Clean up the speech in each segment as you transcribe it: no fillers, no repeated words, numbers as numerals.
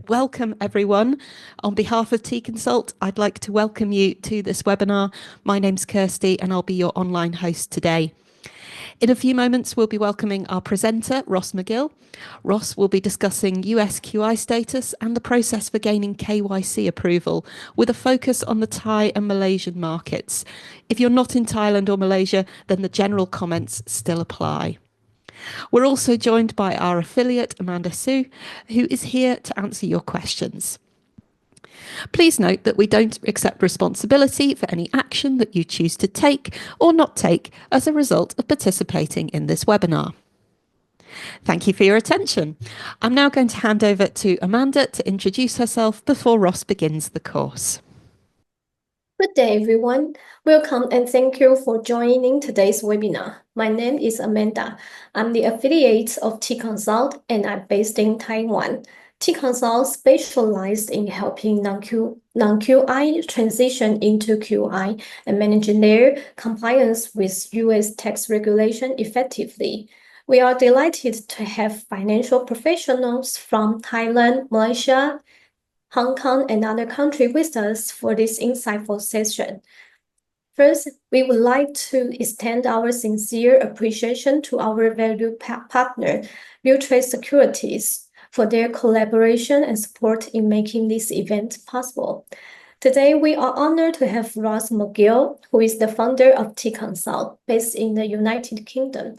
Welcome everyone. On behalf of T-Consult, I'd like to welcome you to this webinar. My name's Kirsty and I'll be your online host today. In a few moments, we'll be welcoming our presenter, Ross McGill. Ross will be discussing US QI status and the process for gaining KYC approval, with a focus on the Thai and Malaysian markets. If you're not in Thailand or Malaysia, then the general comments still apply. We're also joined by our affiliate, Amanda Su, who is here to answer your questions. Please note that we don't accept responsibility for any action that you choose to take or not take as a result of participating in this webinar. Thank you for your attention. I'm now going to hand over to Amanda to introduce herself before Ross begins the course. Good day, everyone. Welcome and thank you for joining today's webinar. My name is Amanda. I'm the affiliate of T-Consult and I'm based in Taiwan. T-Consult specialized in helping non-QI transition into QI and managing their compliance with US tax regulation effectively. We are delighted to have financial professionals from Thailand, Malaysia, Hong Kong, and other countries with us for this insightful session. First, we would like to extend our sincere appreciation to our valued partner, Mutual Securities, for their collaboration and support in making this event possible. Today, we are honored to have Ross McGill, who is the founder of T-Consult, based in the United Kingdom.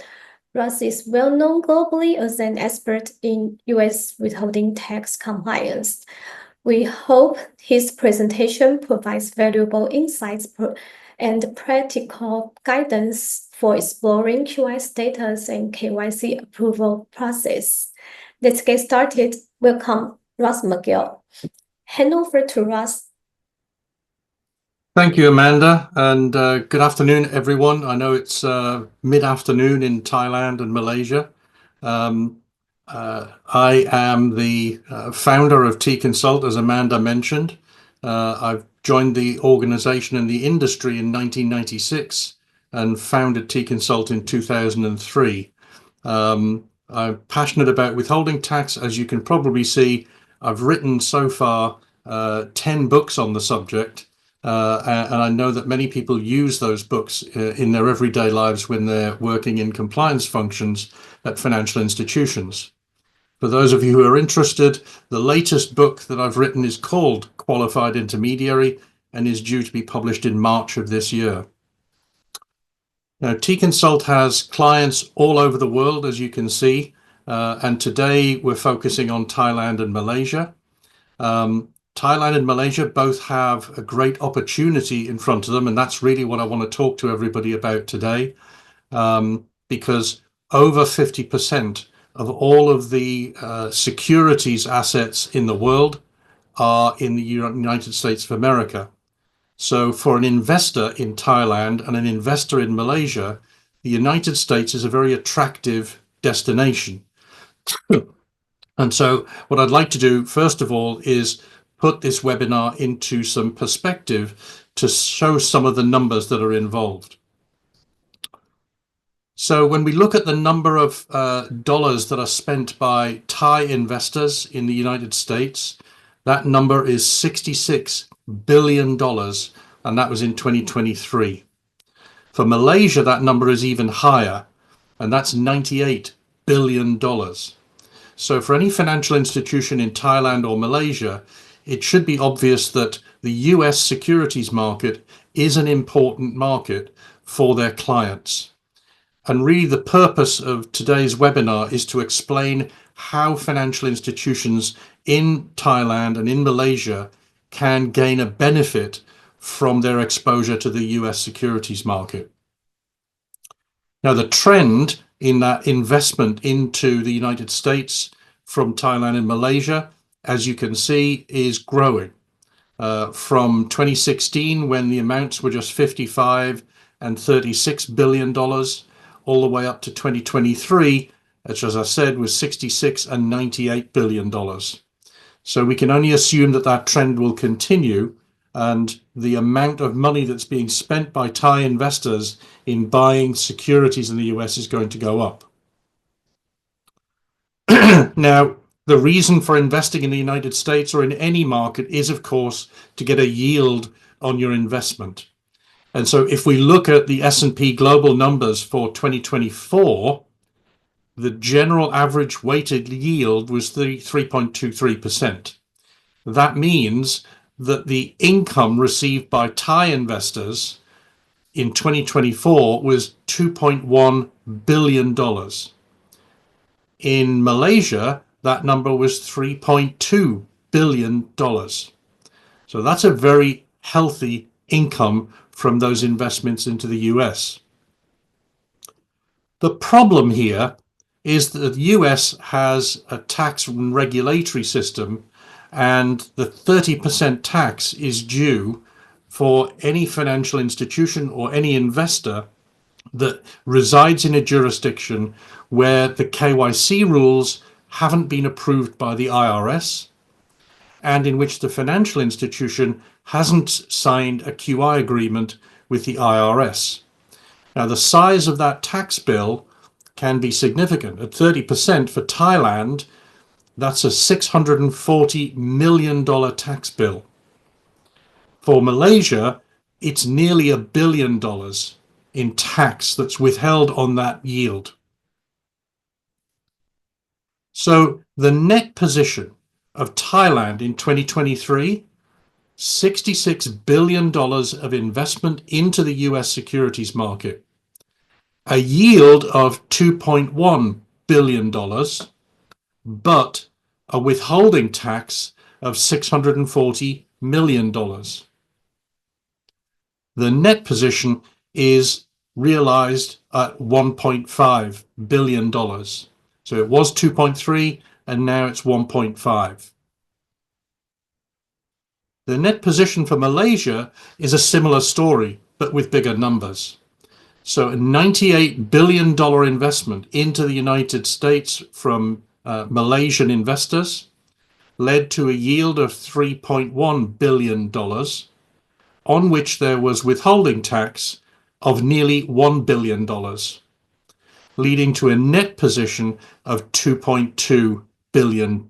Ross is well known globally as an expert in US withholding tax compliance. We hope his presentation provides valuable insights and practical guidance for exploring QI status and KYC approval process. Let's get started. Welcome, Ross McGill. Hand over to Ross. Thank you, Amanda, and good afternoon, everyone. I know it's mid-afternoon in Thailand and Malaysia. I am the founder of T-Consult, as Amanda mentioned. I've joined the organization and the industry in 1996 and founded T-Consult in 2003. I'm passionate about withholding tax. As you can probably see, I've written so far 10 books on the subject, and I know that many people use those books in their everyday lives when they're working in compliance functions at financial institutions. For those of you who are interested, the latest book that I've written is called Qualified Intermediary and is due to be published in March of this year. Now, T-Consult has clients all over the world, as you can see, and today we're focusing on Thailand and Malaysia. Thailand and Malaysia both have a great opportunity in front of them, and that's really what I want to talk to everybody about today, because over 50% of all of the securities assets in the world are in the United States of America. So for an investor in Thailand and an investor in Malaysia, the United States is a very attractive destination. And so what I'd like to do, first of all, is put this webinar into some perspective to show some of the numbers that are involved. So when we look at the number of dollars that are spent by Thai investors in the United States, that number is $66 billion, and that was in 2023. For Malaysia, that number is even higher, and that's $98 billion. So for any financial institution in Thailand or Malaysia, it should be obvious that the US securities market is an important market for their clients. And really the purpose of today's webinar is to explain how financial institutions in Thailand and in Malaysia can gain a benefit from their exposure to the US securities market. Now, the trend in that investment into the United States from Thailand and Malaysia, as you can see, is growing. From 2016, when the amounts were just $55 and $36 billion, all the way up to 2023, which, as I said, was $66 and $98 billion. So we can only assume that that trend will continue, and the amount of money that's being spent by Thai investors in buying securities in the US is going to go up. Now, The reason for investing in the United States or in any market is, of course, to get a yield on your investment. And so if we look at the S&P global numbers for 2024, the general average weighted yield was 3.23%. That means that the income received by Thai investors in 2024 was $2.1 billion. In Malaysia, that number was $3.2 billion. So that's a very healthy income from those investments into the US. The problem here is that the US has a tax and regulatory system, and the 30% tax is due for any financial institution or any investor that resides in a jurisdiction where the KYC rules haven't been approved by the IRS, and in which the financial institution hasn't signed a QI agreement with the IRS. Now, the size of that tax bill can be significant. At 30% for Thailand, that's a $640 million tax bill. For Malaysia, it's nearly $1 billion in tax that's withheld on that yield. So the net position of Thailand in 2023, $66 billion of investment into the US securities market, a yield of $2.1 billion, but a withholding tax of $640 million. The net position is realized at $1.5 billion. So it was 2.3 and now it's 1.5. The net position for Malaysia is a similar story, but with bigger numbers. So a $98 billion investment into the United States from Malaysian investors led to a yield of $3.1 billion, on which there was withholding tax of nearly $1 billion, leading to a net position of $2.2 billion.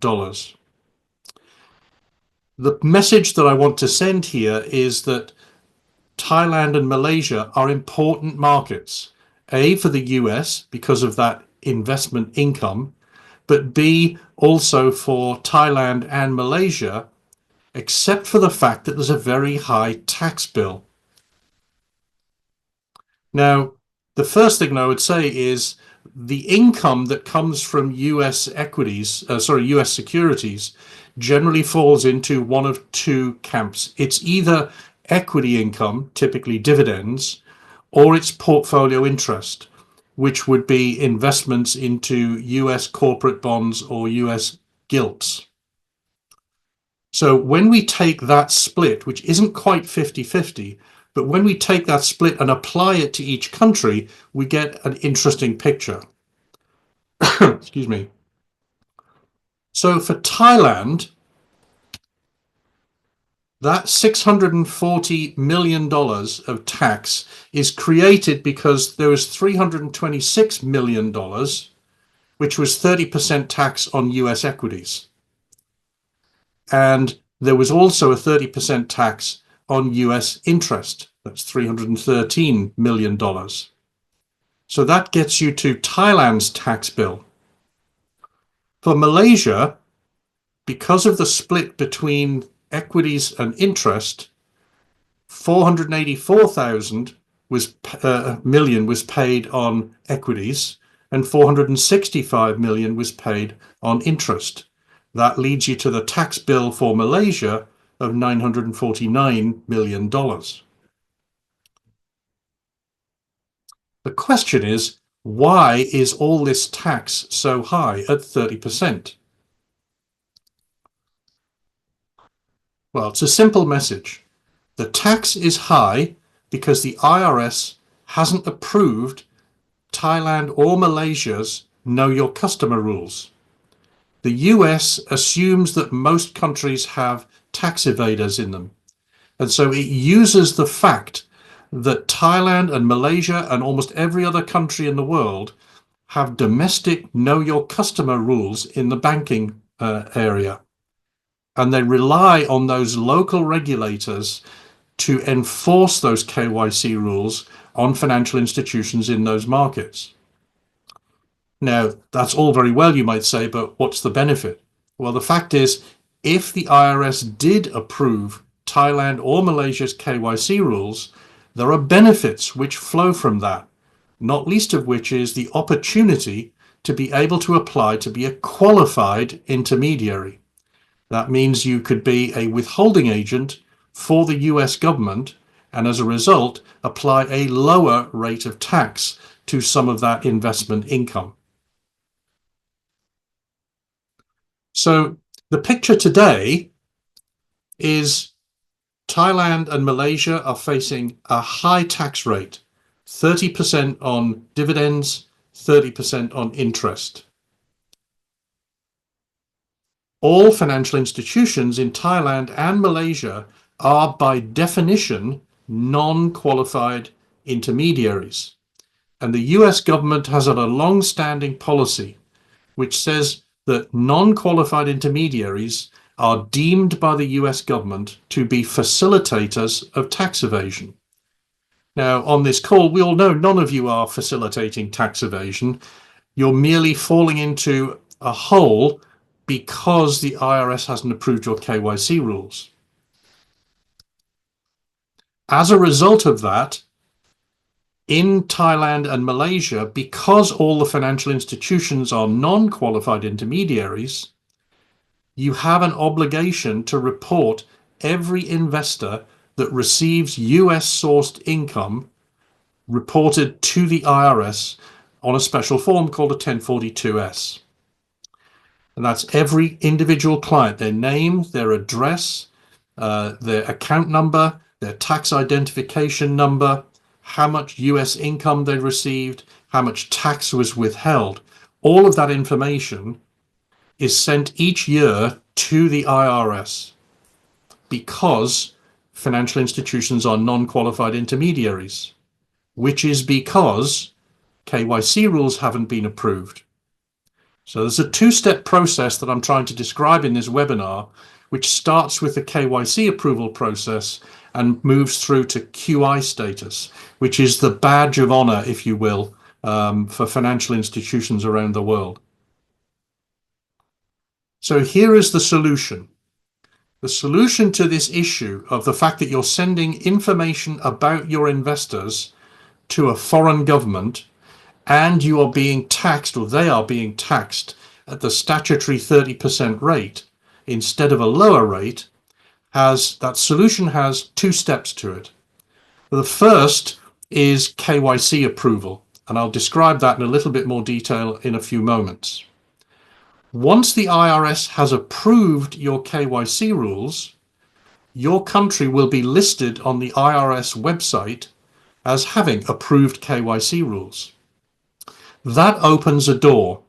The message that I want to send here is that Thailand and Malaysia are important markets, A, for the US because of that investment income, but B, also for Thailand and Malaysia, except for the fact that there's a very high tax bill. Now, the first thing I would say is the income that comes from US US securities generally falls into one of two camps. It's either equity income, typically dividends, or it's portfolio interest, which would be investments into US corporate bonds or US gilts. So when we take that split, which isn't quite 50-50, but when we take that split and apply it to each country, we get an interesting picture. Excuse me. So for Thailand, that $640 million of tax is created because there was $326 million, which was 30% tax on US equities. And there was also a 30% tax on US interest. That's $313 million. So that gets you to Thailand's tax bill. For Malaysia, because of the split between equities and interest, 484,000 million was paid on equities and 465 million was paid on interest. That leads you to the tax bill for Malaysia of $949 million. The question is, why is all this tax so high at 30%? Well, it's a simple message. The tax is high because the IRS hasn't approved Thailand or Malaysia's Know Your Customer rules. The US assumes that most countries have tax evaders in them. And so it uses the fact that Thailand and Malaysia and almost every other country in the world have domestic Know Your Customer rules in the banking area. And they rely on those local regulators to enforce those KYC rules on financial institutions in those markets. Now, that's all very well, you might say, but what's the benefit? Well, the fact is, if the IRS did approve Thailand or Malaysia's KYC rules, there are benefits which flow from that, not least of which is the opportunity to be able to apply to be a qualified intermediary. That means you could be a withholding agent for the US government and as a result apply a lower rate of tax to some of that investment income. So the picture today is Thailand and Malaysia are facing a high tax rate, 30% on dividends, 30% on interest. All financial institutions in Thailand and Malaysia are by definition non-qualified intermediaries. And the US government has a long-standing policy which says that non-qualified intermediaries are deemed by the US government to be facilitators of tax evasion. Now, on this call, we all know none of you are facilitating tax evasion. You're merely falling into a hole because the IRS hasn't approved your KYC rules. As a result of that, in Thailand and Malaysia, because all the financial institutions are non-qualified intermediaries, you have an obligation to report every investor that receives US-sourced income reported to the IRS on a special form called a 1042-S. And that's every individual client, their name, their address, their account number, their tax identification number, how much US income they received, how much tax was withheld. All of that information is sent each year to the IRS because financial institutions are non-qualified intermediaries, which is because KYC rules haven't been approved. So there's a two-step process that I'm trying to describe in this webinar, which starts with the KYC approval process and moves through to QI status, which is the badge of honor, if you will, for financial institutions around the world. So here is the solution. The solution to this issue of the fact that you're sending information about your investors to a foreign government and you are being taxed, or they are being taxed at the statutory 30% rate instead of a lower rate, that solution has two steps to it. The first is KYC approval, and I'll describe that in a little bit more detail in a few moments. Once the IRS has approved your KYC rules, your country will be listed on the IRS website as having approved KYC rules. That opens a door.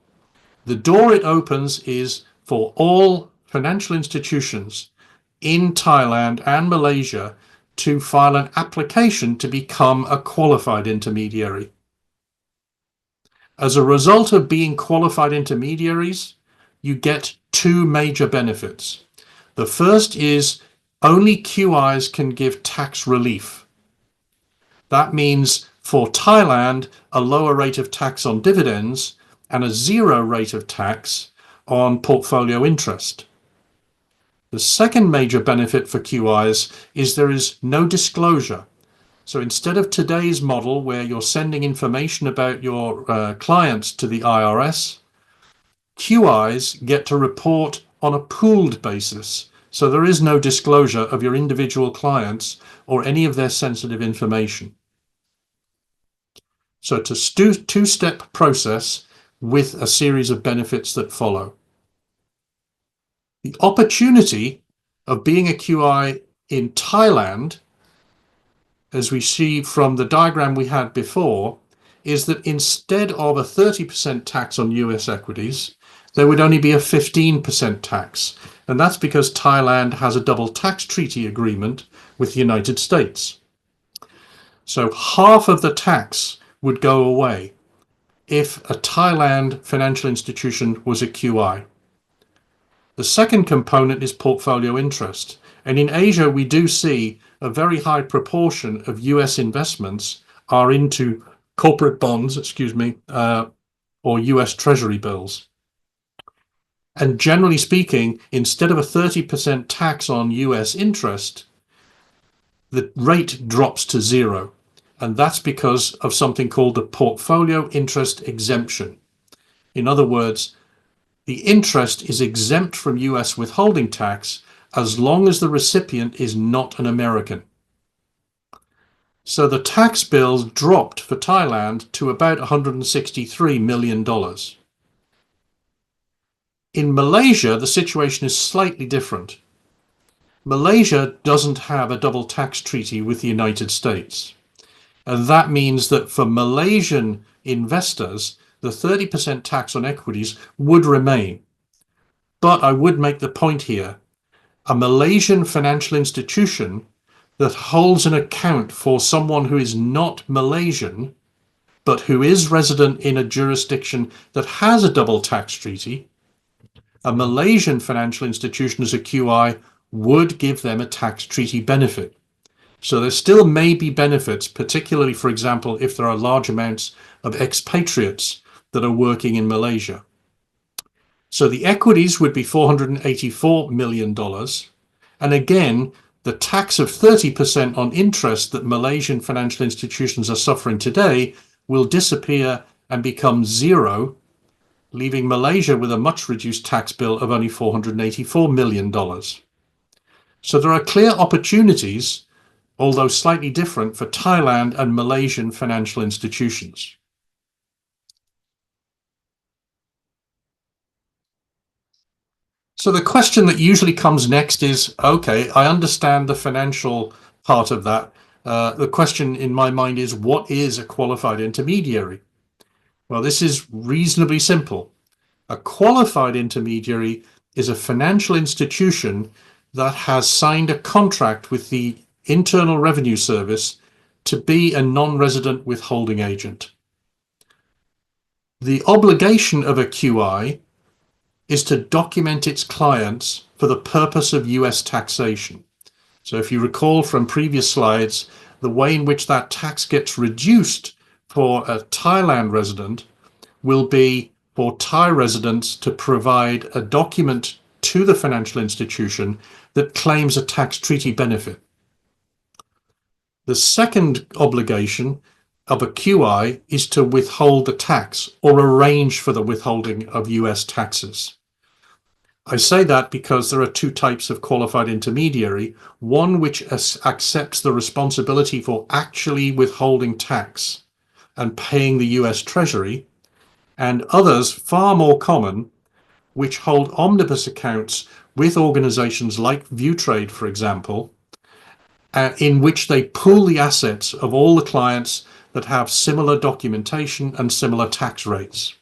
The door it opens is for all financial institutions in Thailand and Malaysia to file an application to become a qualified intermediary. As a result of being qualified intermediaries, you get two major benefits. The first is only QIs can give tax relief. That means for Thailand, a lower rate of tax on dividends and a zero rate of tax on portfolio interest. The second major benefit for QIs is there is no disclosure. So instead of today's model where you're sending information about your clients to the IRS, QIs get to report on a pooled basis. So there is no disclosure of your individual clients or any of their sensitive information. So it's a two-step process with a series of benefits that follow. The opportunity of being a QI in Thailand, as we see from the diagram we had before, is that instead of a 30% tax on US equities, there would only be a 15% tax. And that's because Thailand has a double tax treaty agreement with the United States. So half of the tax would go away if a Thailand financial institution was a QI. The second component is portfolio interest. And in Asia, we do see a very high proportion of US investments are into corporate bonds, or US Treasury bills. And generally speaking, instead of a 30% tax on US interest, the rate drops to zero. And that's because of something called the portfolio interest exemption. In other words, the interest is exempt from US withholding tax as long as the recipient is not an American. So the tax bills dropped for Thailand to about $163 million. In Malaysia, the situation is slightly different. Malaysia doesn't have a double tax treaty with the United States. And that means that for Malaysian investors, the 30% tax on equities would remain. But I would make the point here, a Malaysian financial institution that holds an account for someone who is not Malaysian, but who is resident in a jurisdiction that has a double tax treaty, a Malaysian financial institution as a QI would give them a tax treaty benefit. So there still may be benefits, particularly, for example, if there are large amounts of expatriates that are working in Malaysia. So the equities would be $484 million. And again, the tax of 30% on interest that Malaysian financial institutions are suffering today will disappear and become zero, leaving Malaysia with a much reduced tax bill of only $484 million. So there are clear opportunities, although slightly different, for Thailand and Malaysian financial institutions. So the question that usually comes next is, okay, I understand the financial part of that. The question in my mind is, what is a qualified intermediary? Well, this is reasonably simple. A qualified intermediary is a financial institution that has signed a contract with the Internal Revenue Service to be a non-resident withholding agent. The obligation of a QI is to document its clients for the purpose of US taxation. So if you recall from previous slides, the way in which that tax gets reduced for a Thailand resident will be for Thai residents to provide a document to the financial institution that claims a tax treaty benefit. The second obligation of a QI is to withhold the tax or arrange for the withholding of US taxes. I say that because there are two types of qualified intermediary, one which accepts the responsibility for actually withholding tax and paying the US Treasury, and others, far more common, which hold omnibus accounts with organizations like ViewTrade, for example, in which they pool the assets of all the clients that have similar documentation and similar tax rates.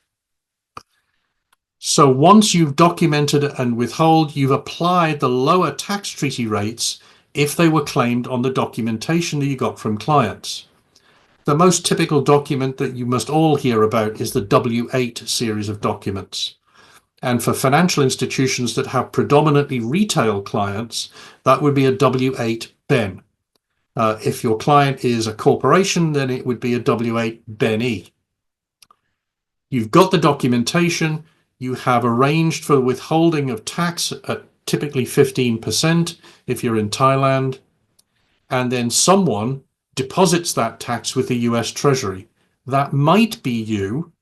So once you've documented and withhold, you've applied the lower tax treaty rates if they were claimed on the documentation that you got from clients. The most typical document that you must all hear about is the W8 series of documents. And for financial institutions that have predominantly retail clients, that would be a W8 BEN. If your client is a corporation, then it would be a W8 BEN-E. You've got the documentation. You have arranged for the withholding of tax at typically 15% if you're in Thailand, and then someone deposits that tax with the US Treasury. That might be you,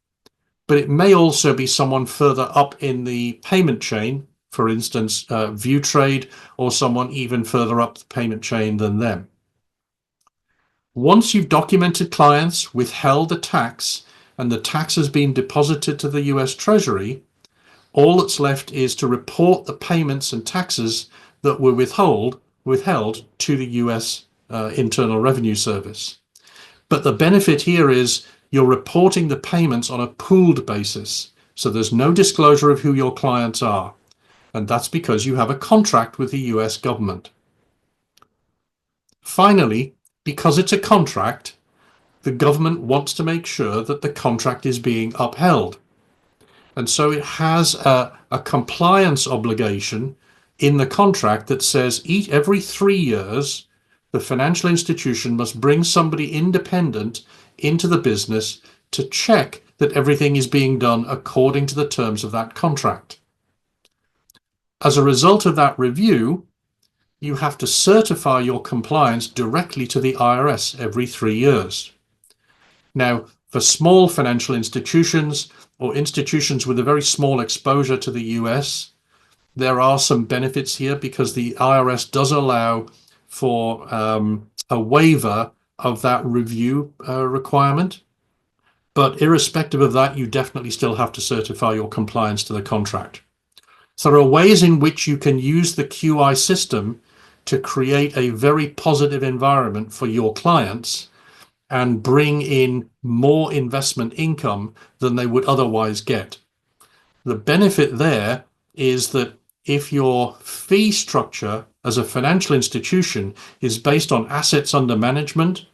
but it may also be someone further up in the payment chain, for instance, ViewTrade, or someone even further up the payment chain than them. Once you've documented clients, withheld the tax, and the tax has been deposited to the US Treasury, all that's left is to report the payments and taxes that were withheld to the US Internal Revenue Service. But the benefit here is you're reporting the payments on a pooled basis. So there's no disclosure of who your clients are. And that's because you have a contract with the US government. Finally, because it's a contract, the government wants to make sure that the contract is being upheld. And so it has a compliance obligation in the contract that says every 3 years, the financial institution must bring somebody independent into the business to check that everything is being done according to the terms of that contract. As a result of that review, you have to certify your compliance directly to the IRS every 3 years. Now, for small financial institutions or institutions with a very small exposure to the US, there are some benefits here because the IRS does allow for a waiver of that review requirement. But irrespective of that, you definitely still have to certify your compliance to the contract. So there are ways in which you can use the QI system to create a very positive environment for your clients and bring in more investment income than they would otherwise get. The benefit there is that if your fee structure as a financial institution is based on assets under management,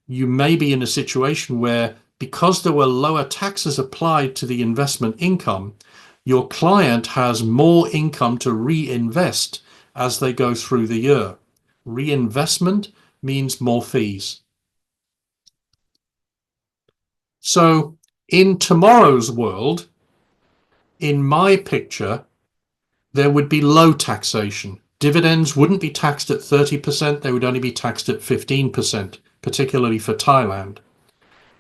you may be in a situation where, because there were lower taxes applied to the investment income, your client has more income to reinvest as they go through the year. Reinvestment means more fees. So in tomorrow's world, in my picture, there would be low taxation. Dividends wouldn't be taxed at 30%, they would only be taxed at 15%, particularly for Thailand.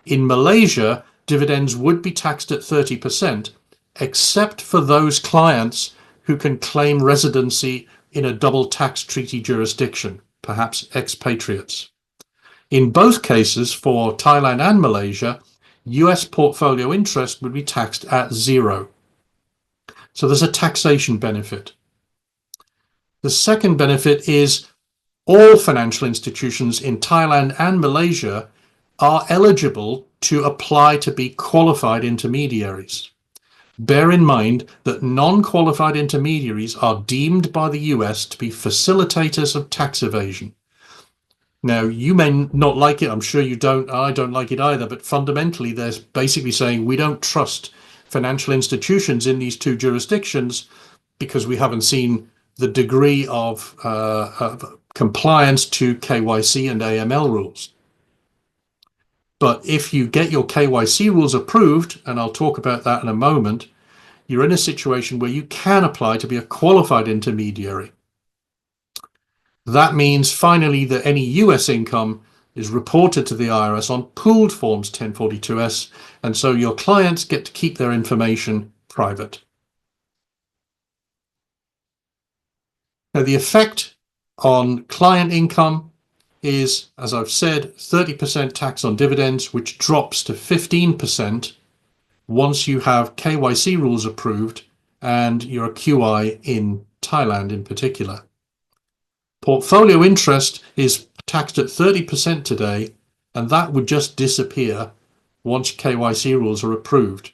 In Malaysia, dividends would be taxed at 30%, except for those clients who can claim residency in a double tax treaty jurisdiction, perhaps expatriates. In both cases, for Thailand and Malaysia, US portfolio interest would be taxed at 0. So there's a taxation benefit. The second benefit is all financial institutions in Thailand and Malaysia are eligible to apply to be qualified intermediaries. Bear in mind that non-qualified intermediaries are deemed by the US to be facilitators of tax evasion. Now, you may not like it, I'm sure you don't, I don't like it either, but fundamentally they're basically saying we don't trust financial institutions in these two jurisdictions because we haven't seen the degree of compliance to KYC and AML rules. But if you get your KYC rules approved, and I'll talk about that in a moment, you're in a situation where you can apply to be a qualified intermediary. That means finally that any US income is reported to the IRS on pooled forms 1042S, and so your clients get to keep their information private. Now, the effect on client income is, as I've said, 30% tax on dividends, which drops to 15% once you have KYC rules approved and you're a QI in Thailand in particular. Portfolio interest is taxed at 30% today, and that would just disappear once KYC rules are approved.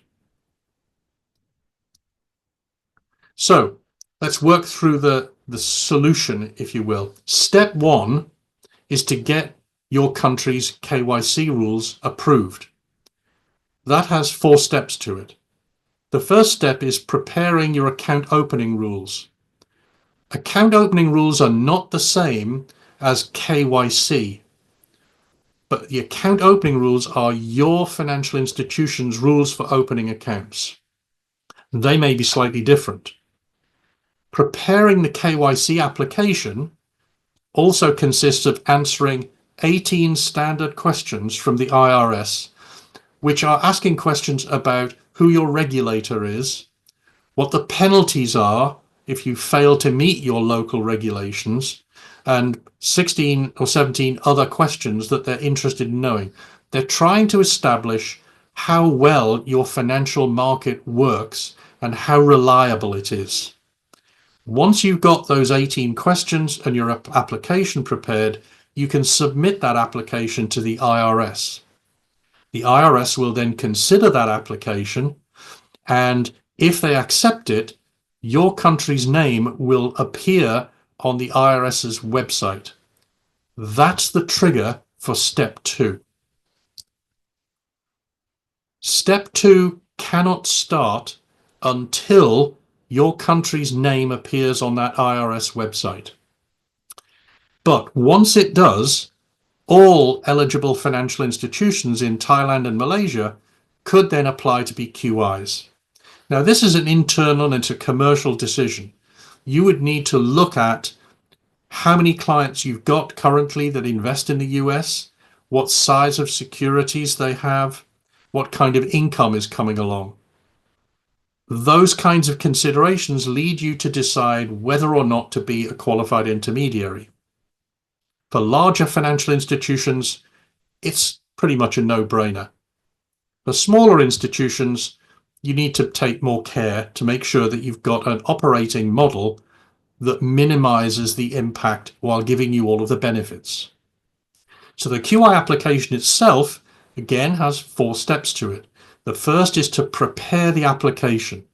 So let's work through the solution, if you will. Step one is to get your country's KYC rules approved. That has 4 steps to it. The first step is preparing your account opening rules. Account opening rules are not the same as KYC, but the account opening rules are your financial institution's rules for opening accounts. They may be slightly different. Preparing the KYC application also consists of answering 18 standard questions from the IRS, which are asking questions about who your regulator is, what the penalties are if you fail to meet your local regulations, and 16 or 17 other questions that they're interested in knowing. They're trying to establish how well your financial market works and how reliable it is. Once you've got those 18 questions and your application prepared, you can submit that application to the IRS. The IRS will then consider that application, and if they accept it, your country's name will appear on the IRS's website. That's the trigger for step 2. Step 2 cannot start until your country's name appears on that IRS website. But once it does, all eligible financial institutions in Thailand and Malaysia could then apply to be QIs. Now, this is an internal and it's a commercial decision. You would need to look at how many clients you've got currently that invest in the US, what size of securities they have, what kind of income is coming along. Those kinds of considerations lead you to decide whether or not to be a qualified intermediary. For larger financial institutions, it's pretty much a no-brainer. For smaller institutions, you need to take more care to make sure that you've got an operating model that minimizes the impact while giving you all of the benefits. So the QI application itself, again, has 4 steps to it. The first is to prepare the application.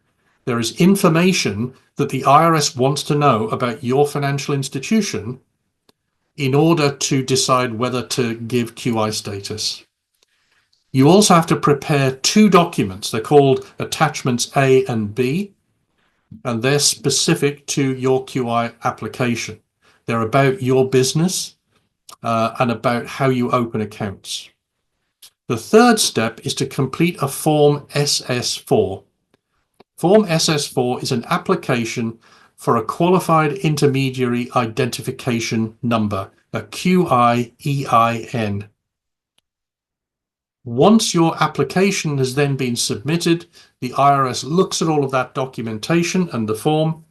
There is information that the IRS wants to know about your financial institution in order to decide whether to give QI status. You also have to prepare 2 documents. They're called attachments A and B, and they're specific to your QI application. They're about your business and about how you open accounts. The third step is to complete a Form SS4. Form SS4 is an application for a Qualified Intermediary Identification Number, a QIEIN. Once your application has then been submitted, the IRS looks at all of that documentation and the form,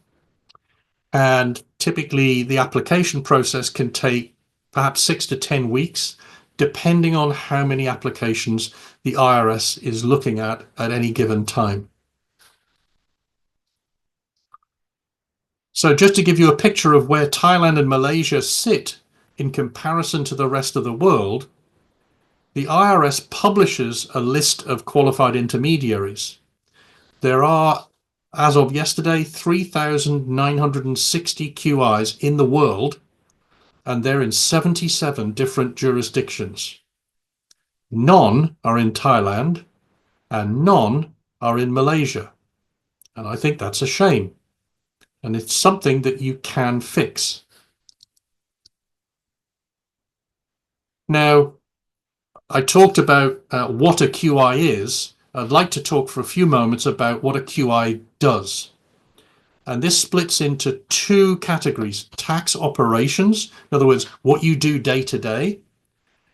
and typically the application process can take perhaps 6 to 10 weeks, depending on how many applications the IRS is looking at any given time. So just to give you a picture of where Thailand and Malaysia sit in comparison to the rest of the world, the IRS publishes a list of qualified intermediaries. There are, as of yesterday, 3,960 QIs in the world, and they're in 77 different jurisdictions. None are in Thailand, and none are in Malaysia. And I think that's a shame. And it's something that you can fix. Now, I talked about what a QI is. I'd like to talk for a few moments about what a QI does. And this splits into 2 categories: tax operations, in other words, what you do day to day,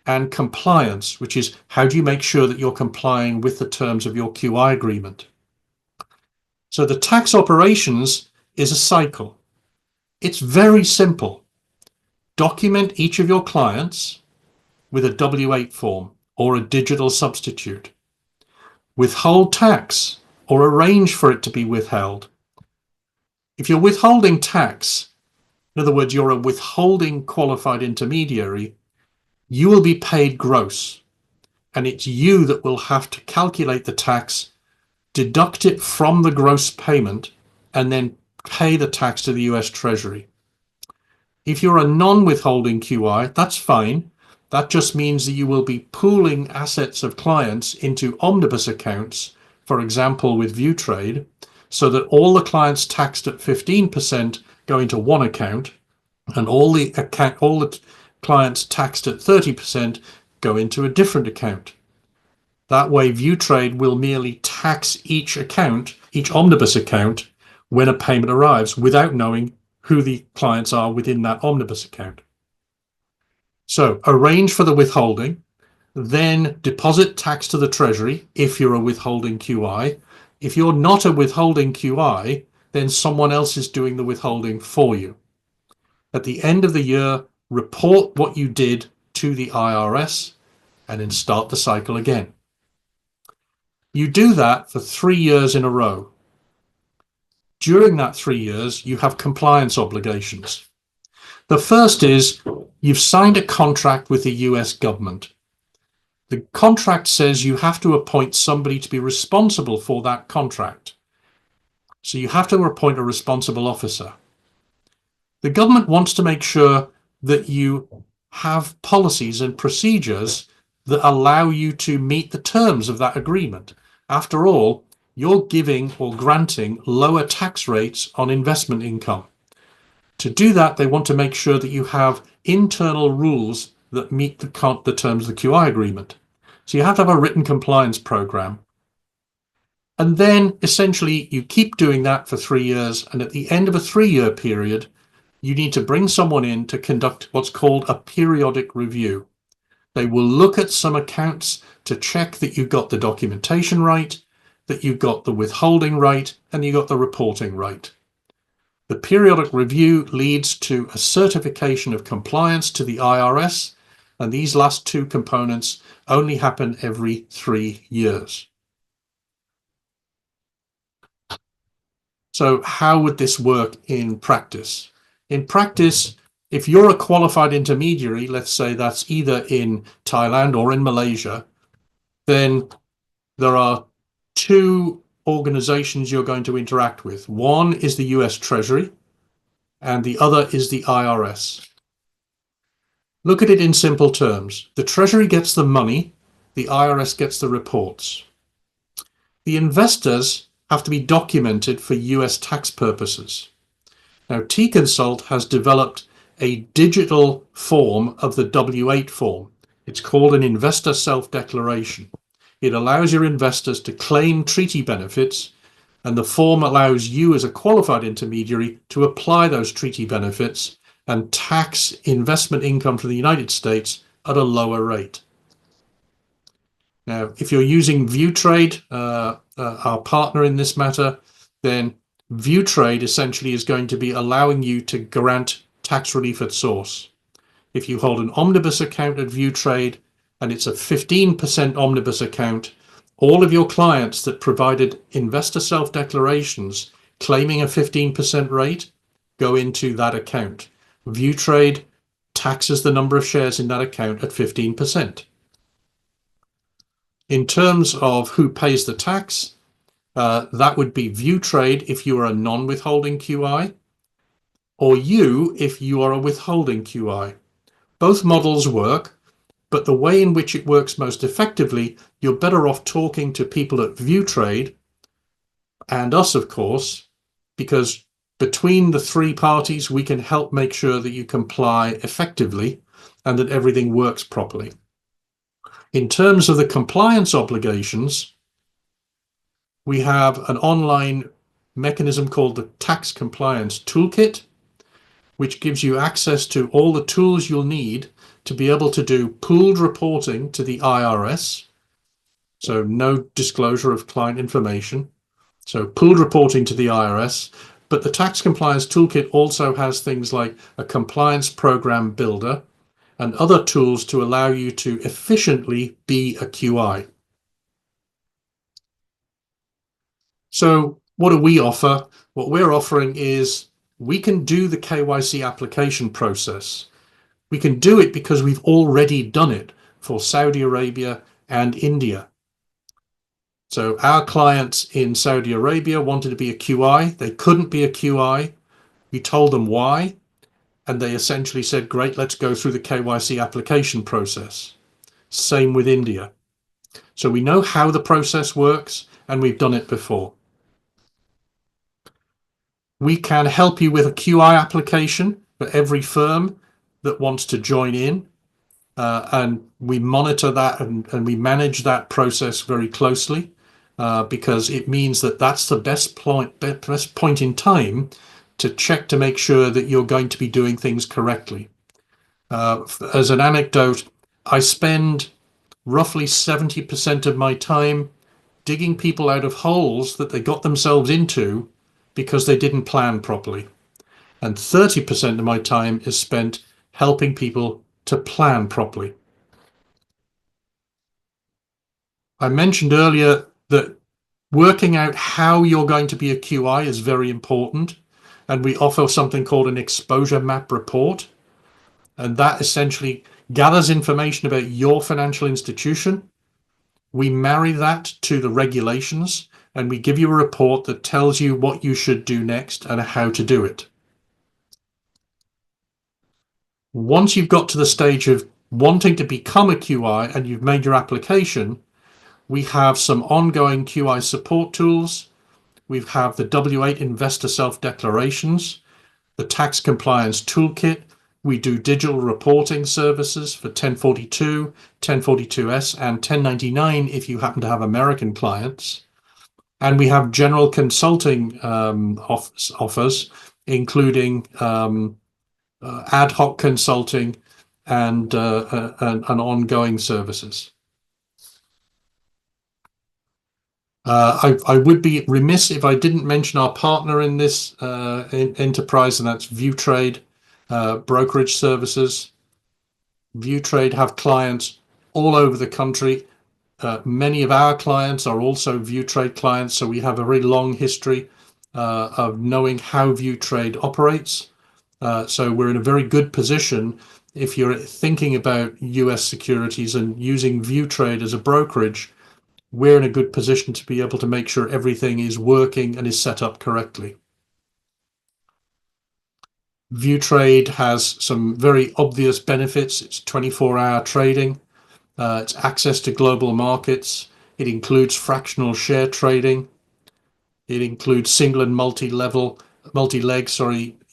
and compliance, which is how do you make sure that you're complying with the terms of your QI agreement. So the tax operations is a cycle. It's very simple. Document each of your clients with a W-8 form or a digital substitute. Withhold tax or arrange for it to be withheld. If you're withholding tax, in other words, you're a withholding qualified intermediary, you will be paid gross, and it's you that will have to calculate the tax, deduct it from the gross payment, and then pay the tax to the US Treasury. If you're a non-withholding QI, that's fine. That just means that you will be pooling assets of clients into omnibus accounts, for example, with ViewTrade, so that all the clients taxed at 15% go into one account, and all the clients taxed at 30% go into a different account. That way, ViewTrade will merely tax each account, each omnibus account, when a payment arrives, without knowing who the clients are within that omnibus account. So arrange for the withholding, then deposit tax to the Treasury if you're a withholding QI. If you're not a withholding QI, then someone else is doing the withholding for you. At the end of the year, report what you did to the IRS and then start the cycle again. You do that for 3 years in a row. During that 3 years, you have compliance obligations. The first is you've signed a contract with the US government. The contract says you have to appoint somebody to be responsible for that contract. So you have to appoint a responsible officer. The government wants to make sure that you have policies and procedures that allow you to meet the terms of that agreement. After all, you're giving or granting lower tax rates on investment income. To do that, they want to make sure that you have internal rules that meet the terms of the QI agreement. So you have to have a written compliance program. And then essentially you keep doing that for 3 years. And at the end of a 3-year period, you need to bring someone in to conduct what's called a periodic review. They will look at some accounts to check that you've got the documentation right, that you've got the withholding right, and you've got the reporting right. The periodic review leads to a certification of compliance to the IRS, and these last two components only happen every 3 years. So how would this work in practice? In practice, if you're a qualified intermediary, let's say that's either in Thailand or in Malaysia, then there are two organizations you're going to interact with. One is the US Treasury, and the other is the IRS. Look at it in simple terms. The Treasury gets the money, the IRS gets the reports. The investors have to be documented for US tax purposes. Now, T-Consult has developed a digital form of the W-8 form. It's called an investor self-declaration. It allows your investors to claim treaty benefits, and the form allows you as a qualified intermediary to apply those treaty benefits and tax investment income from the United States at a lower rate. Now, if you're using ViewTrade, our partner in this matter, then ViewTrade essentially is going to be allowing you to grant tax relief at source. If you hold an omnibus account at ViewTrade and it's a 15% omnibus account, all of your clients that provided investor self-declarations claiming a 15% rate go into that account. ViewTrade taxes the number of shares in that account at 15%. In terms of who pays the tax, that would be ViewTrade if you are a non-withholding QI, or you if you are a withholding QI. Both models work, but the way in which it works most effectively, you're better off talking to people at ViewTrade and us, of course, because between the three parties, we can help make sure that you comply effectively and that everything works properly. In terms of the compliance obligations, we have an online mechanism called the Tax Compliance Toolkit, which gives you access to all the tools you'll need to be able to do pooled reporting to the IRS. So no disclosure of client information. So pooled reporting to the IRS. But the Tax Compliance Toolkit also has things like a compliance program builder and other tools to allow you to efficiently be a QI. So what do we offer? What we're offering is we can do the KYC application process. We can do it because we've already done it for Saudi Arabia and India. So our clients in Saudi Arabia wanted to be a QI. They couldn't be a QI. We told them why. And they essentially said, great, let's go through the KYC application process. Same with India. So we know how the process works and we've done it before. We can help you with a QI application for every firm that wants to join in. And we monitor that and we manage that process very closely because it means that that's the best point in time to check to make sure that you're going to be doing things correctly. As an anecdote, I spend roughly 70% of my time digging people out of holes that they got themselves into because they didn't plan properly. And 30% of my time is spent helping people to plan properly. I mentioned earlier that working out how you're going to be a QI is very important. And we offer something called an exposure map report. And that essentially gathers information about your financial institution. We marry that to the regulations and we give you a report that tells you what you should do next and how to do it. Once you've got to the stage of wanting to become a QI and you've made your application, We have some ongoing QI support tools. We have the W8 investor self-declarations, the tax compliance toolkit. We do digital reporting services for 1042, 1042S, and 1099 if you happen to have American clients. And we have general consulting offers, including ad hoc consulting and ongoing services. I would be remiss if I didn't mention our partner in this enterprise, and that's ViewTrade brokerage services. ViewTrade have clients all over the country. Many of our clients are also ViewTrade clients, so we have a very long history of knowing how ViewTrade operates. So we're in a very good position if you're thinking about US securities and using ViewTrade as a brokerage. We're in a good position to be able to make sure everything is working and is set up correctly. ViewTrade has some very obvious benefits. It's 24-hour trading. It's access to global markets. It includes fractional share trading. It includes single and multi-leg,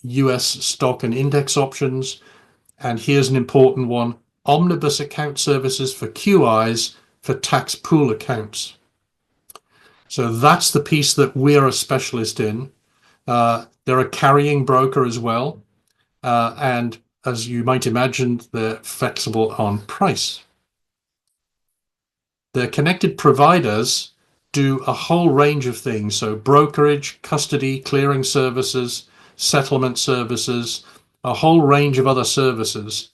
US stock and index options. And here's an important one: omnibus account services for QIs for tax pool accounts. So that's the piece that we're a specialist in. They're a carrying broker as well. And as you might imagine, they're flexible on price. Their connected providers do a whole range of things. So brokerage, custody, clearing services, settlement services, a whole range of other services.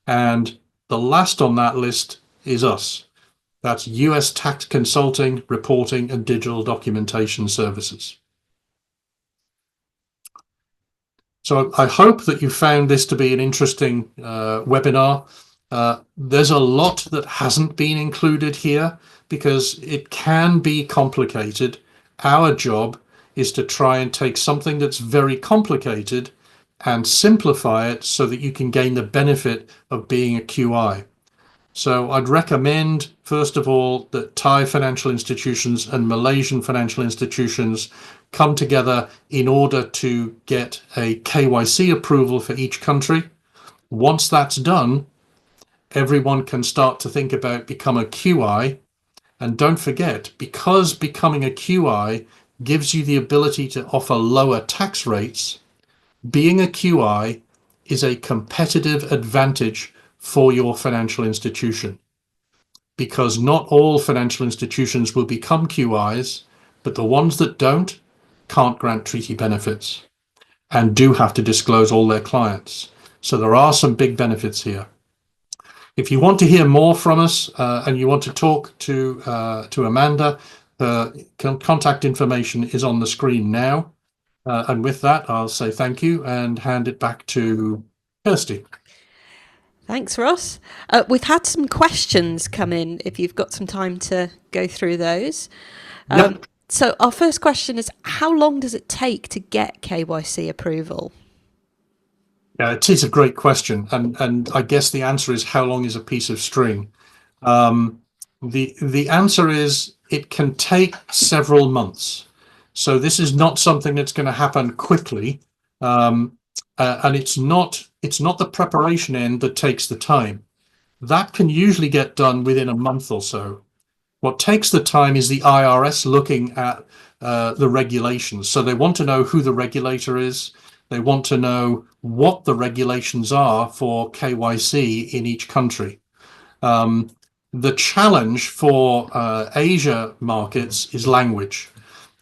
And the last on that list is us. That's US tax consulting, reporting, and digital documentation services. So I hope that you found this to be an interesting webinar. There's a lot that hasn't been included here because it can be complicated. Our job is to try and take something that's very complicated and simplify it so that you can gain the benefit of being a QI. So I'd recommend, first of all, that Thai financial institutions and Malaysian financial institutions come together in order to get a KYC approval for each country. Once that's done, everyone can start to think about becoming a QI. And don't forget, because becoming a QI gives you the ability to offer lower tax rates, being a QI is a competitive advantage for your financial institution, because not all financial institutions will become QIs, but the ones that don't can't grant treaty benefits and do have to disclose all their clients. So there are some big benefits here. If you want to hear more from us and you want to talk to Amanda, contact information is on the screen now. And with that, I'll say thank you and hand it back to Kirsty. Thanks, Ross. We've had some questions come in, if you've got some time to go through those. Yep. So our first question is, how long does it take to get KYC approval? Yeah, it is a great question. And I guess the answer is, how long is a piece of string? The answer is it can take several months. So this is not something that's going to happen quickly. And it's not the preparation end that takes the time. That can usually get done within a month or so. What takes the time is the IRS looking at the regulations. So they want to know who the regulator is. They want to know what the regulations are for KYC in each country. The challenge for Asia markets is language.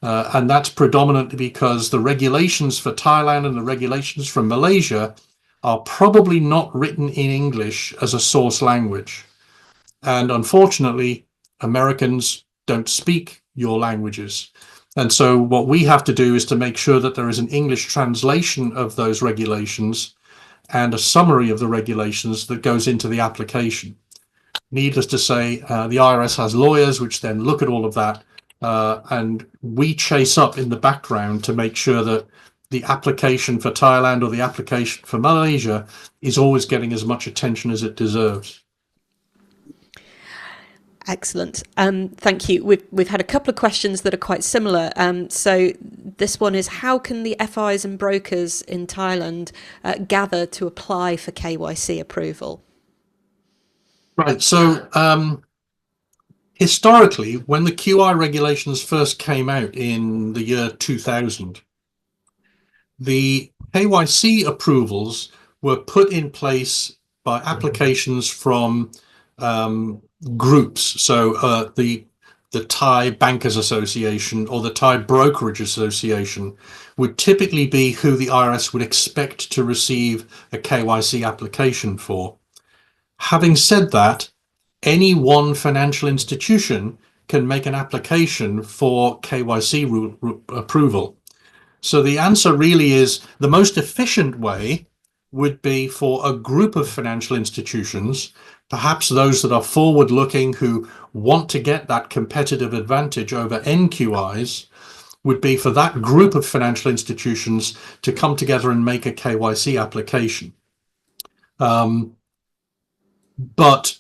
And that's predominantly because the regulations for Thailand and the regulations from Malaysia are probably not written in English as a source language. And unfortunately, Americans don't speak your languages. And so what we have to do is to make sure that there is an English translation of those regulations and a summary of the regulations that goes into the application. Needless to say, the IRS has lawyers which then look at all of that. And we chase up in the background to make sure that the application for Thailand or the application for Malaysia is always getting as much attention as it deserves. Excellent. Thank you. We've had a couple of questions that are quite similar. So this one is, how can the FIs and brokers in Thailand gather to apply for KYC approval? Right. So historically, when the QI regulations first came out in the year 2000, the KYC approvals were put in place by applications from groups. So the Thai Bankers Association or the Thai Brokerage Association would typically be who the IRS would expect to receive a KYC application for. Having said that, any one financial institution can make an application for KYC approval. So the answer really is the most efficient way would be for a group of financial institutions, perhaps those that are forward-looking who want to get that competitive advantage over NQIs, would be for that group of financial institutions to come together and make a KYC application. But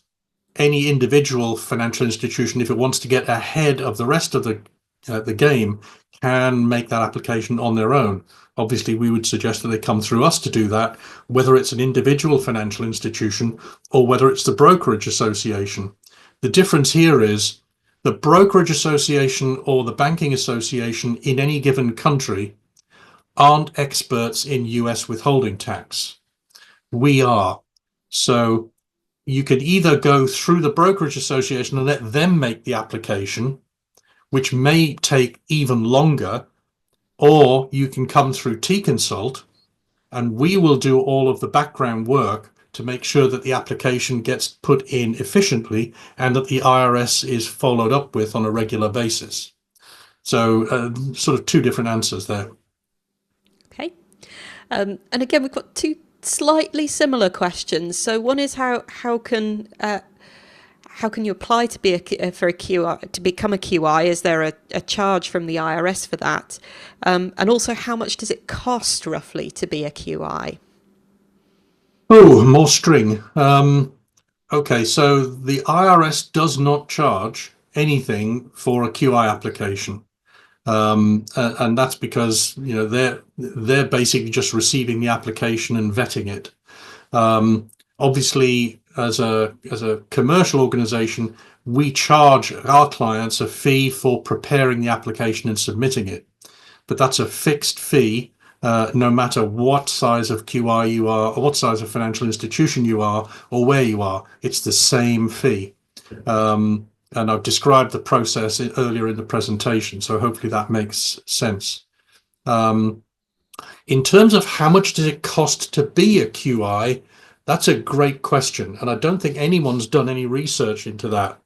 any individual financial institution, if it wants to get ahead of the rest of the game, can make that application on their own. Obviously, we would suggest that they come through us to do that, whether it's an individual financial institution or whether it's the brokerage association. The difference here is the brokerage association or the banking association in any given country aren't experts in US withholding tax. We are. So you could either go through the brokerage association and let them make the application, which may take even longer, or you can come through T-Consult and we will do all of the background work to make sure that the application gets put in efficiently and that the IRS is followed up with on a regular basis. So sort of two different answers there. Okay. And again, we've got two slightly similar questions. So one is how can you apply to be for a QI, to become a QI? Is there a charge from the IRS for that? And also, how much does it cost roughly to be a QI? Oh, more string. Okay, so the IRS does not charge anything for a QI application. And that's because, you know, they're basically just receiving the application and vetting it. Obviously, as a commercial organization, we charge our clients a fee for preparing the application and submitting it. But that's a fixed fee, no matter what size of QI you are, or what size of financial institution you are, or where you are. It's the same fee. And I've described the process earlier in the presentation, so hopefully that makes sense. In terms of how much does it cost to be a QI, that's a great question, and I don't think anyone's done any research into that.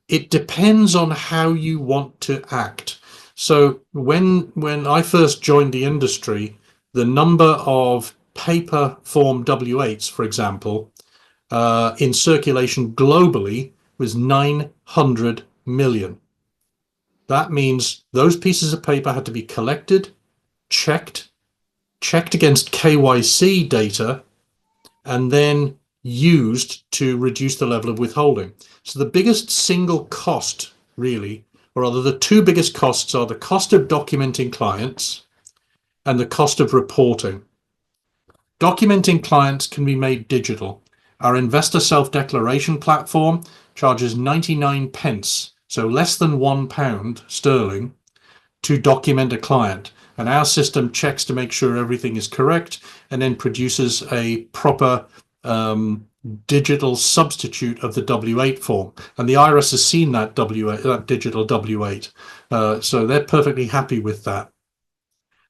It depends on how you want to act. So when I first joined the industry, the number of paper form W8s, for example, in circulation globally was 900 million. That means those pieces of paper had to be collected, checked against KYC data, and then used to reduce the level of withholding. So the biggest single cost, really, or rather the two biggest costs, are the cost of documenting clients and the cost of reporting. Documenting clients can be made digital. Our investor self-declaration platform charges 99 pence, so less than £1 to document a client. And our system checks to make sure everything is correct and then produces a proper digital substitute of the W8 form. And the IRS has seen that that digital W8. So they're perfectly happy with that.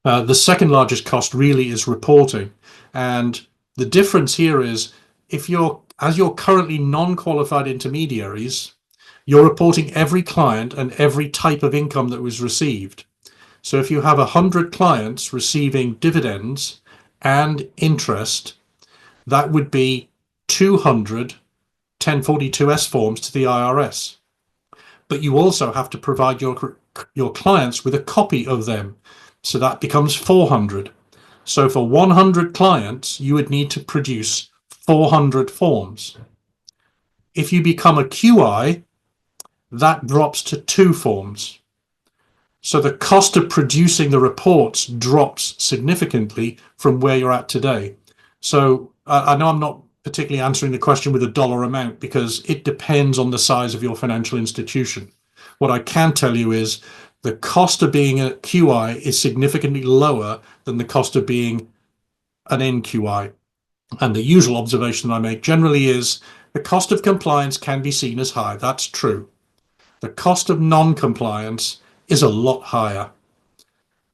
The second largest cost really is reporting. And the difference here is as you're currently non-qualified intermediaries, you're reporting every client and every type of income that was received. So if you have 100 clients receiving dividends and interest, that would be 200 1042-S forms to the IRS. But you also have to provide your clients with a copy of them. So that becomes 400. So for 100 clients, you would need to produce 400 forms. If you become a QI, that drops to 2 forms. So the cost of producing the reports drops significantly from where you're at today. So I know I'm not particularly answering the question with a dollar amount because it depends on the size of your financial institution. What I can tell you is the cost of being a QI is significantly lower than the cost of being an NQI. And the usual observation I make generally is the cost of compliance can be seen as high. That's true. The cost of non-compliance is a lot higher.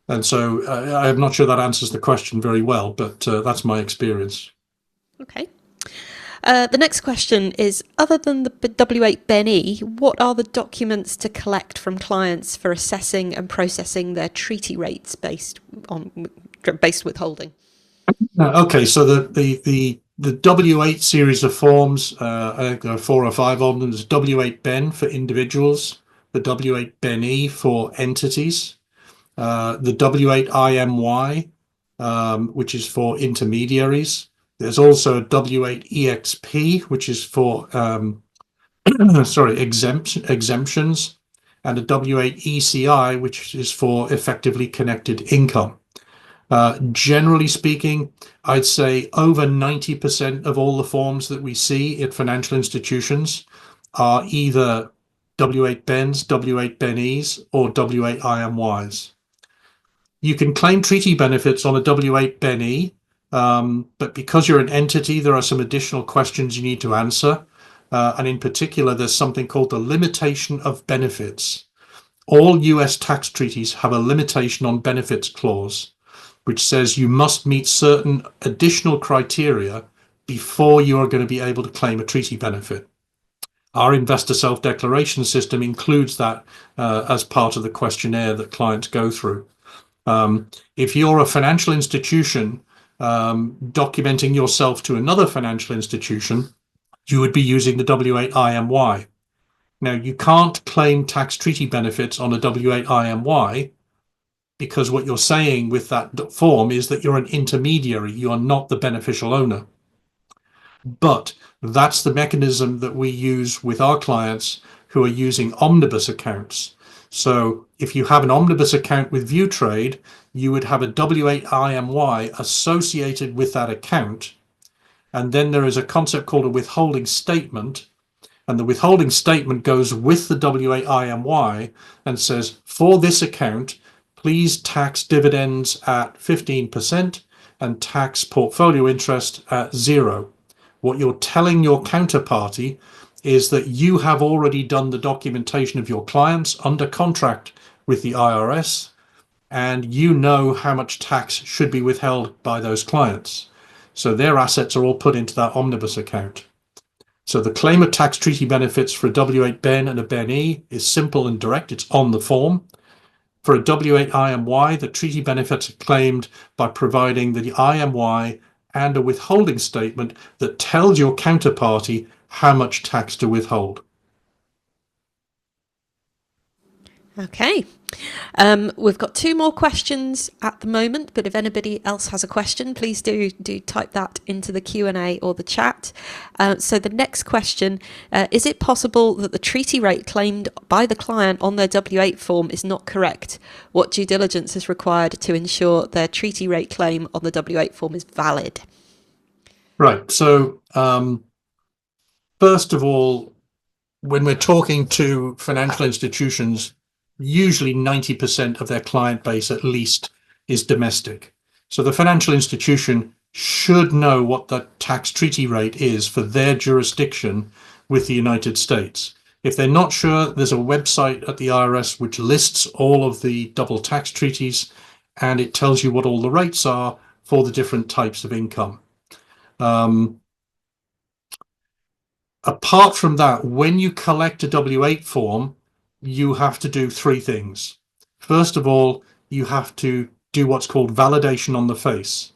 And so I'm not sure that answers the question very well, but that's my experience. Okay. The next question is, other than the W8 BEN-E, what are the documents to collect from clients for assessing and processing their treaty rates based withholding? Okay, so the W8 series of forms, I think there are 4 or 5 of them. There's W8 BEN for individuals, the W8 BEN-E for entities, the W8 IMY, which is for intermediaries. There's also a W8 EXP, which is for exemptions, and a W8 ECI, which is for effectively connected income. Generally speaking, I'd say over 90% of all the forms that we see at financial institutions are either W8 BENs, W8 BEN-Es, or W8 IMYs. You can claim treaty benefits on a W8 BEN-E, but because you're an entity, there are some additional questions you need to answer. And in particular, there's something called the limitation of benefits. All US tax treaties have a limitation on benefits clause, which says you must meet certain additional criteria before you are going to be able to claim a treaty benefit. Our investor self-declaration system includes that as part of the questionnaire that clients go through. If you're a financial institution documenting yourself to another financial institution, you would be using the W8 IMY. Now, you can't claim tax treaty benefits on a W8 IMY because what you're saying with that form is that you're an intermediary, you are not the beneficial owner. But that's the mechanism that we use with our clients who are using omnibus accounts. So if you have an omnibus account with ViewTrade, you would have a W8 IMY associated with that account. And then there is a concept called a withholding statement. And the withholding statement goes with the W8 IMY and says, for this account, please tax dividends at 15% and tax portfolio interest at 0. What you're telling your counterparty is that you have already done the documentation of your clients under contract with the IRS, and you know how much tax should be withheld by those clients. So their assets are all put into that omnibus account. So the claim of tax treaty benefits for a W8 BEN and a BEN-E is simple and direct. It's on the form. For a W8 IMY, the treaty benefits are claimed by providing the IMY and a withholding statement that tells your counterparty how much tax to withhold. Okay. We've got 2 more questions at the moment, but if anybody else has a question, please do type that into the Q&A or the chat. So the next question, is it possible that the treaty rate claimed by the client on their W8 form is not correct? What due diligence is required to ensure their treaty rate claim on the W8 form is valid? Right. So first of all, when we're talking to financial institutions, usually 90% of their client base at least is domestic. So the financial institution should know what the tax treaty rate is for their jurisdiction with the United States. If they're not sure, there's a website at the IRS which lists all of the double tax treaties, and it tells you what all the rates are for the different types of income. Apart from that, when you collect a W8 form, you have to do 3 things. First of all, you have to do what's called validation on the face.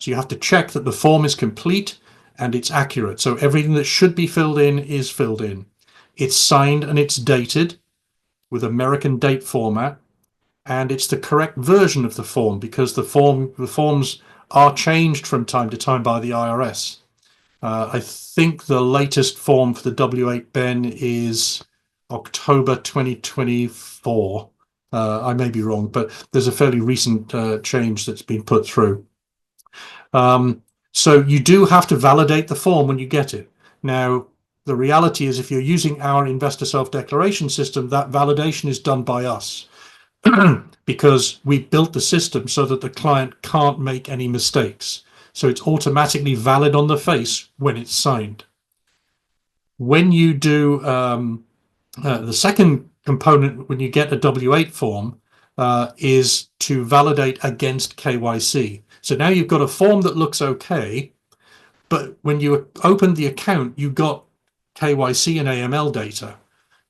So you have to check that the form is complete and it's accurate. So everything that should be filled in is filled in. It's signed and it's dated with American date format, and it's the correct version of the form because the forms are changed from time to time by the IRS. I think the latest form for the W8 Ben is October 2024. I may be wrong, but there's a fairly recent change that's been put through. So you do have to validate the form when you get it. Now, the reality is if you're using our investor self-declaration system, that validation is done by us because we built the system so that the client can't make any mistakes. So it's automatically valid on the face when it's signed. When you do the second component, when you get a W8 form, is to validate against KYC. So now you've got a form that looks okay, but when you opened the account, you got KYC and AML data.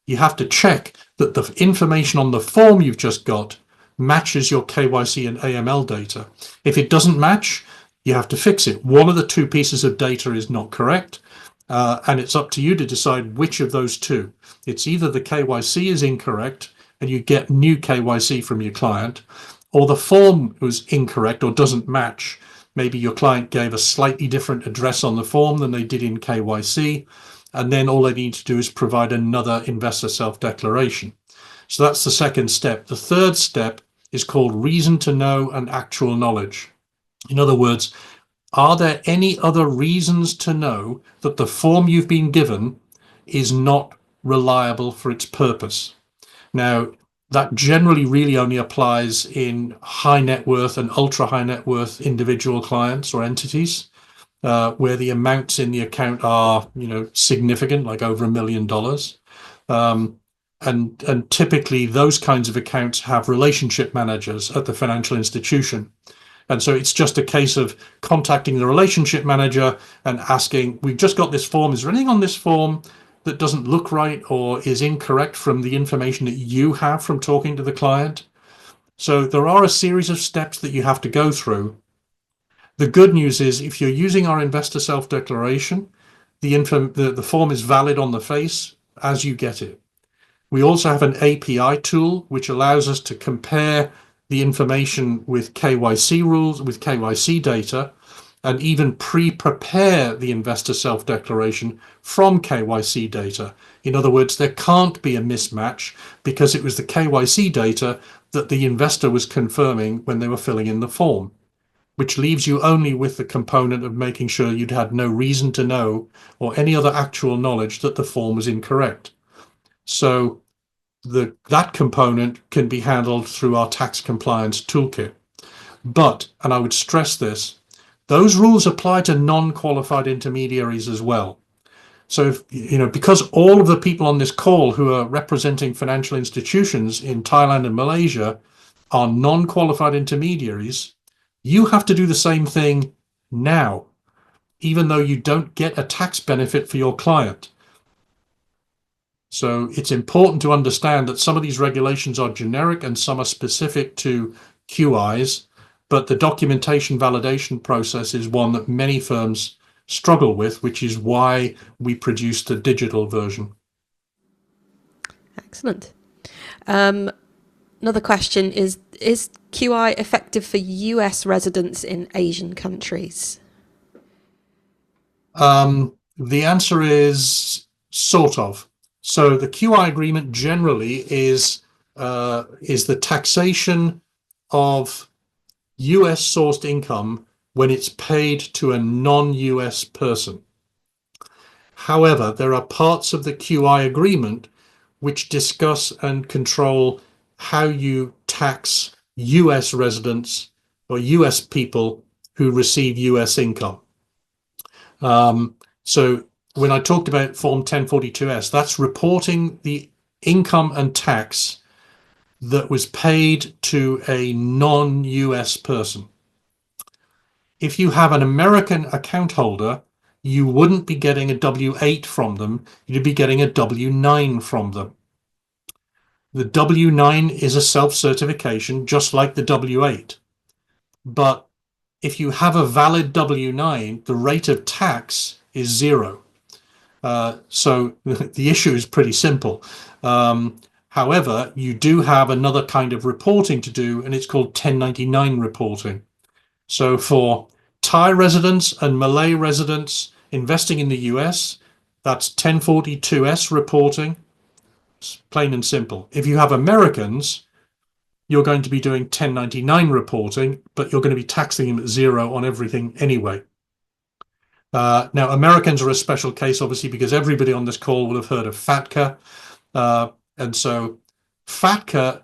You have to check that the information on the form you've just got matches your KYC and AML data. If it doesn't match, you have to fix it. One of the two pieces of data is not correct, and it's up to you to decide which of those two. It's either the KYC is incorrect and you get new KYC from your client, or the form was incorrect or doesn't match. Maybe your client gave a slightly different address on the form than they did in KYC, and then all they need to do is provide another investor self-declaration. So that's the second step. The third step is called reason to know and actual knowledge. In other words, are there any other reasons to know that the form you've been given is not reliable for its purpose? Now, that generally really only applies in high net worth and ultra high net worth individual clients or entities, where the amounts in the account are, significant, like over $1 million. And typically those kinds of accounts have relationship managers at the financial institution. And so it's just a case of contacting the relationship manager and asking, we've just got this form. Is there anything on this form that doesn't look right or is incorrect from the information that you have from talking to the client? So there are a series of steps that you have to go through. The good news is if you're using our investor self-declaration, the form is valid on the face as you get it. We also have an API tool which allows us to compare the information with KYC rules, with KYC data, and even pre-prepare the investor self-declaration from KYC data. In other words, there can't be a mismatch because it was the KYC data that the investor was confirming when they were filling in the form, which leaves you only with the component of making sure you'd had no reason to know or any other actual knowledge that the form was incorrect. So that component can be handled through our tax compliance toolkit. But, and I would stress this, those rules apply to non-qualified intermediaries as well. So, because all of the people on this call who are representing financial institutions in Thailand and Malaysia are non-qualified intermediaries, you have to do the same thing now, even though you don't get a tax benefit for your client. So it's important to understand that some of these regulations are generic and some are specific to QIs, but the documentation validation process is one that many firms struggle with, which is why we produced a digital version. Excellent. Another question is QI effective for US residents in Asian countries? The answer is sort of. So the QI agreement generally is the taxation of US sourced income when it's paid to a non-US person. However, there are parts of the QI agreement which discuss and control how you tax US residents or US people who receive US income. So when I talked about Form 1042S, that's reporting the income and tax that was paid to a non-US person. If you have an American account holder, you wouldn't be getting a W-8 from them, you'd be getting a W-9 from them. The W-9 is a self-certification, just like the W-8. But if you have a valid W-9, the rate of tax is 0. So the issue is pretty simple. However, you do have another kind of reporting to do, and it's called 1099 reporting. So for Thai residents and Malay residents investing in the US, that's 1042S reporting. It's plain and simple. If you have Americans, you're going to be doing 1099 reporting, but you're going to be taxing them at zero on everything anyway. Now, Americans are a special case, obviously, because everybody on this call will have heard of FATCA. And so FATCA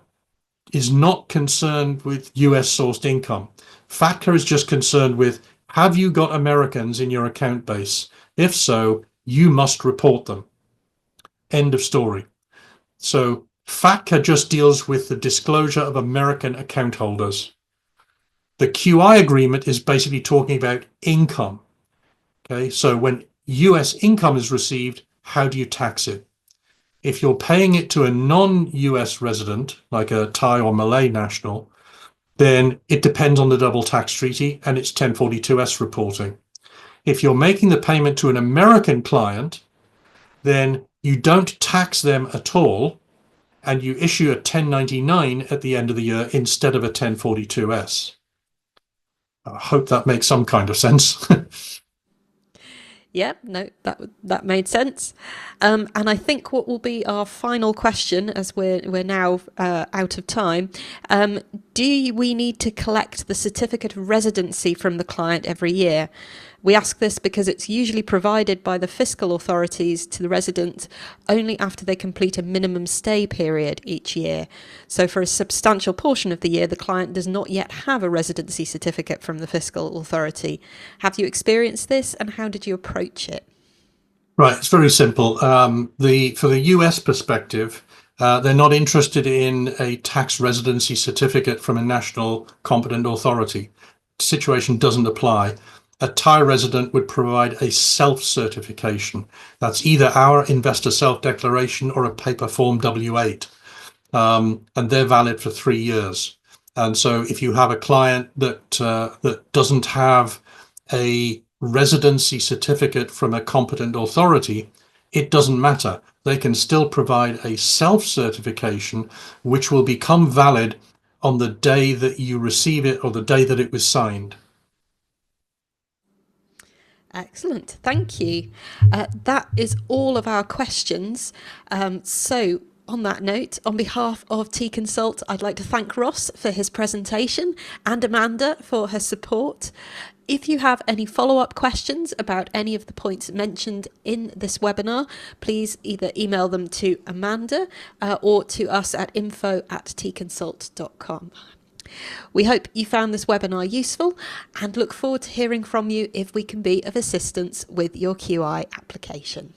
is not concerned with US sourced income. FATCA is just concerned with, have you got Americans in your account base? If so, you must report them. End of story. So FATCA just deals with the disclosure of American account holders. The QI agreement is basically talking about income. Okay, so when US income is received, how do you tax it? If you're paying it to a non-US resident, like a Thai or Malay national, then it depends on the double tax treaty and it's 1042S reporting. If you're making the payment to an American client, then you don't tax them at all and you issue a 1099 at the end of the year instead of a 1042S. I hope that makes some kind of sense. Yeah, no, that made sense. And I think what will be our final question, as we're now out of time, do we need to collect the certificate of residency from the client every year? We ask this because it's usually provided by the fiscal authorities to the resident only after they complete a minimum stay period each year. So for a substantial portion of the year, the client does not yet have a residency certificate from the fiscal authority. Have you experienced this, and how did you approach it? Right, it's very simple. For the US perspective, they're not interested in a tax residency certificate from a national competent authority. The situation doesn't apply. A Thai resident would provide a self-certification. That's either our investor self-declaration or a paper form W-8. And they're valid for 3 years. And so if you have a client that doesn't have a residency certificate from a competent authority, it doesn't matter. They can still provide a self-certification, which will become valid on the day that you receive it or the day that it was signed. Excellent, thank you. That is all of our questions. So on that note, on behalf of T-Consult, I'd like to thank Ross for his presentation and Amanda for her support. If you have any follow-up questions about any of the points mentioned in this webinar, please either email them to Amanda or to us at info@tconsult.com. We hope you found this webinar useful and look forward to hearing from you if we can be of assistance with your QI application.